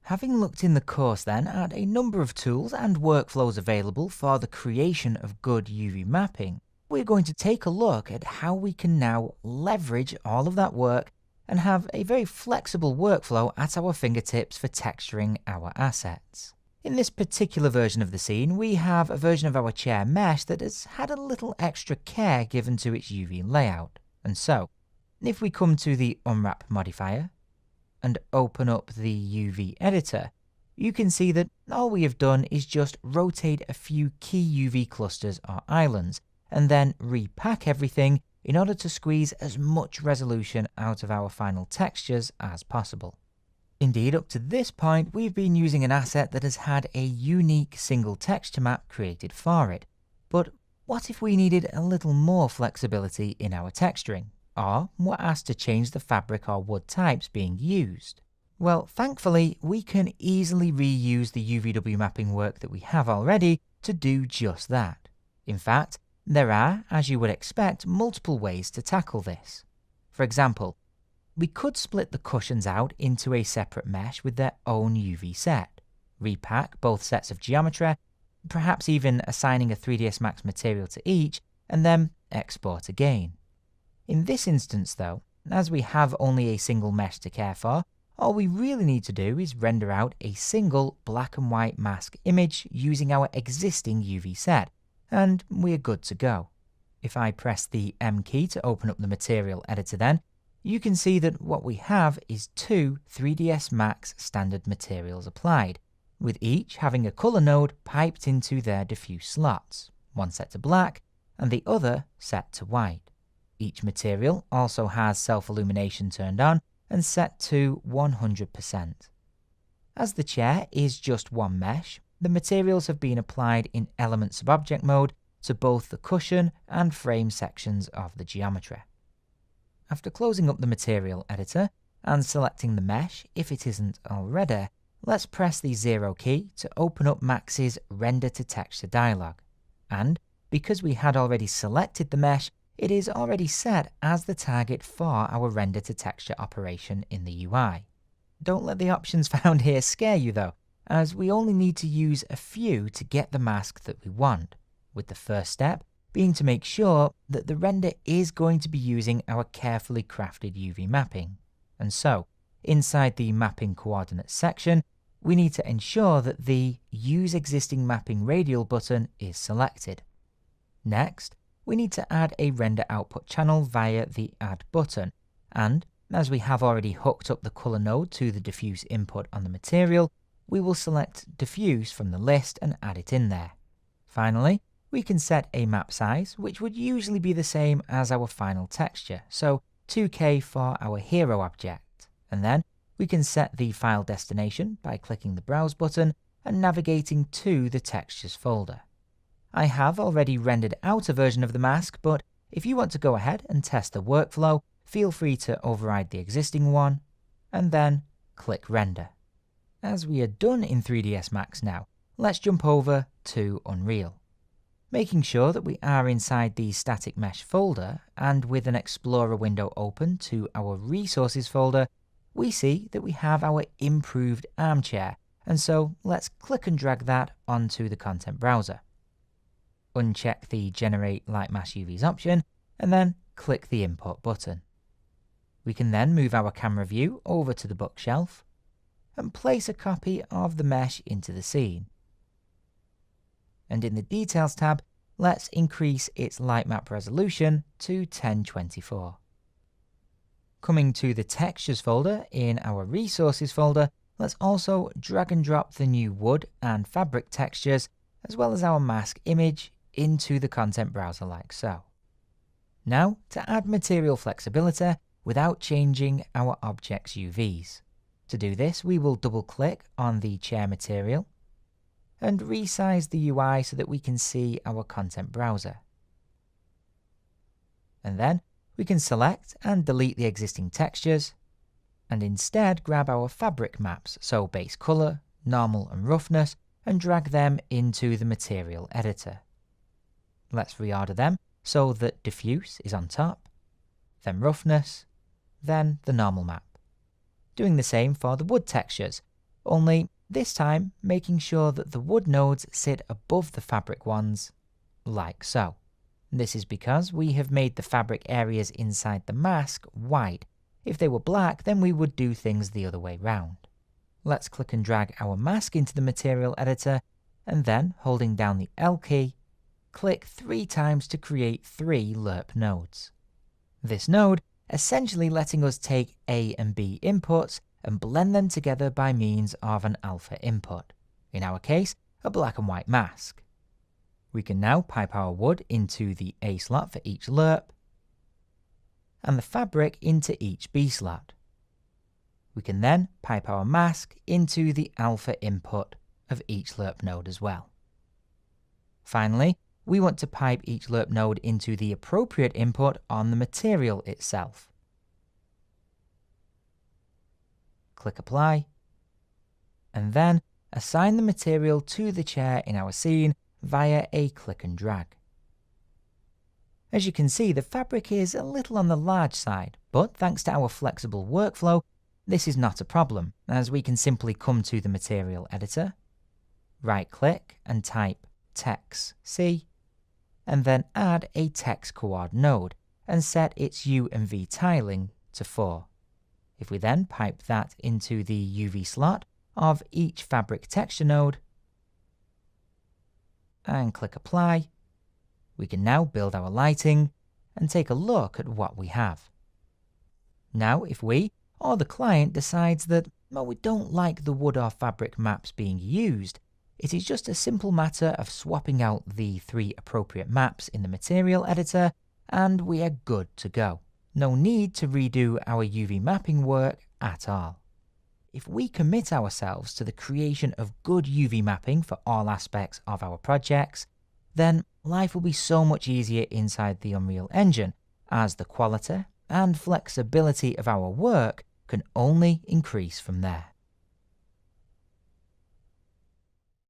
Having looked in the course then at a number of tools and workflows available for the creation of good UV mapping, we're going to take a look at how we can now leverage all of that work and have a very flexible workflow at our fingertips for texturing our assets. In this particular version of the scene, we have a version of our chair mesh that has had a little extra care given to its UV layout. And so, if we come to the Unwrap modifier and open up the UV editor, you can see that all we have done is just rotate a few key UV clusters or islands, and then repack everything in order to squeeze as much resolution out of our final textures as possible. Indeed, up to this point, we've been using an asset that has had a unique single texture map created for it. But what if we needed a little more flexibility in our texturing? Or were asked to change the fabric or wood types being used? Well, thankfully, we can easily reuse the UVW mapping work that we have already to do just that. In fact, there are, as you would expect, multiple ways to tackle this. For example, we could split the cushions out into a separate mesh with their own UV set, repack both sets of geometry, perhaps even assigning a 3ds Max material to each, and then export again. In this instance though, as we have only a single mesh to care for, all we really need to do is render out a single black and white mask image using our existing UV set, and we're good to go. If I press the M key to open up the material editor then, you can see that what we have is two 3ds Max standard materials applied, with each having a color node piped into their diffuse slots, one set to black and the other set to white. Each material also has self-illumination turned on and set to 100%. As the chair is just one mesh, the materials have been applied in element subobject mode to both the cushion and frame sections of the geometry. After closing up the material editor and selecting the mesh if it isn't already, let's press the 0 key to open up Max's Render to Texture dialog. And because we had already selected the mesh, it is already set as the target for our Render to Texture operation in the UI. Don't let the options found here scare you though, as we only need to use a few to get the mask that we want, with the first step being to make sure that the render is going to be using our carefully crafted UV mapping. And so, inside the Mapping Coordinates section, we need to ensure that the Use Existing Mapping Radial button is selected. Next, we need to add a render output channel via the Add button, and as we have already hooked up the color node to the diffuse input on the material, we will select diffuse from the list and add it in there. Finally, we can set a map size, which would usually be the same as our final texture, so 2K for our hero object. And then we can set the file destination by clicking the Browse button and navigating to the Textures folder. I have already rendered out a version of the mask, but if you want to go ahead and test the workflow, feel free to override the existing one, and then click Render. As we are done in 3ds Max now, let's jump over to Unreal. Making sure that we are inside the Static Mesh folder and with an Explorer window open to our Resources folder, we see that we have our improved armchair, and so let's click and drag that onto the content browser. Uncheck the Generate Light Mask UVs option, and then click the Import button. We can then move our camera view over to the bookshelf and place a copy of the mesh into the scene. And in the Details tab, let's increase its light map resolution to 1024. Coming to the Textures folder in our Resources folder, let's also drag and drop the new wood and fabric textures, as well as our mask image, into the content browser like so. Now, to add material flexibility without changing our object's UVs. To do this, we will double-click on the chair material and resize the UI so that we can see our content browser. And then we can select and delete the existing textures, and instead grab our fabric maps, so base color, normal and roughness, and drag them into the material editor. Let's reorder them so that diffuse is on top, then roughness, then the normal map. Doing the same for the wood textures. only this time making sure that the wood nodes sit above the fabric ones, like so. This is because we have made the fabric areas inside the mask white. If they were black, then we would do things the other way round. Let's click and drag our mask into the material editor, and then, holding down the L key, click 3 times to create 3 LERP nodes. This node essentially letting us take A and B inputs and blend them together by means of an alpha input, in our case, a black and white mask. We can now pipe our wood into the A slot for each LERP, and the fabric into each B slot. We can then pipe our mask into the alpha input of each LERP node as well. Finally, we want to pipe each LERP node into the appropriate input on the material itself. Click Apply, and then assign the material to the chair in our scene via a click and drag. As you can see, the fabric is a little on the large side, but thanks to our flexible workflow, this is not a problem, as we can simply come to the material editor, right-click and type text C, and then add a text coord node and set its U and V tiling to 4. If we then pipe that into the UV slot of each fabric texture node and click Apply, we can now build our lighting and take a look at what we have. Now, if we or the client decides that, well, we don't like the wood or fabric maps being used, it is just a simple matter of swapping out the 3 appropriate maps in the material editor, and we are good to go. No need to redo our UV mapping work at all. If we commit ourselves to the creation of good UV mapping for all aspects of our projects, then life will be so much easier inside the Unreal Engine, as the quality and flexibility of our work can only increase from there.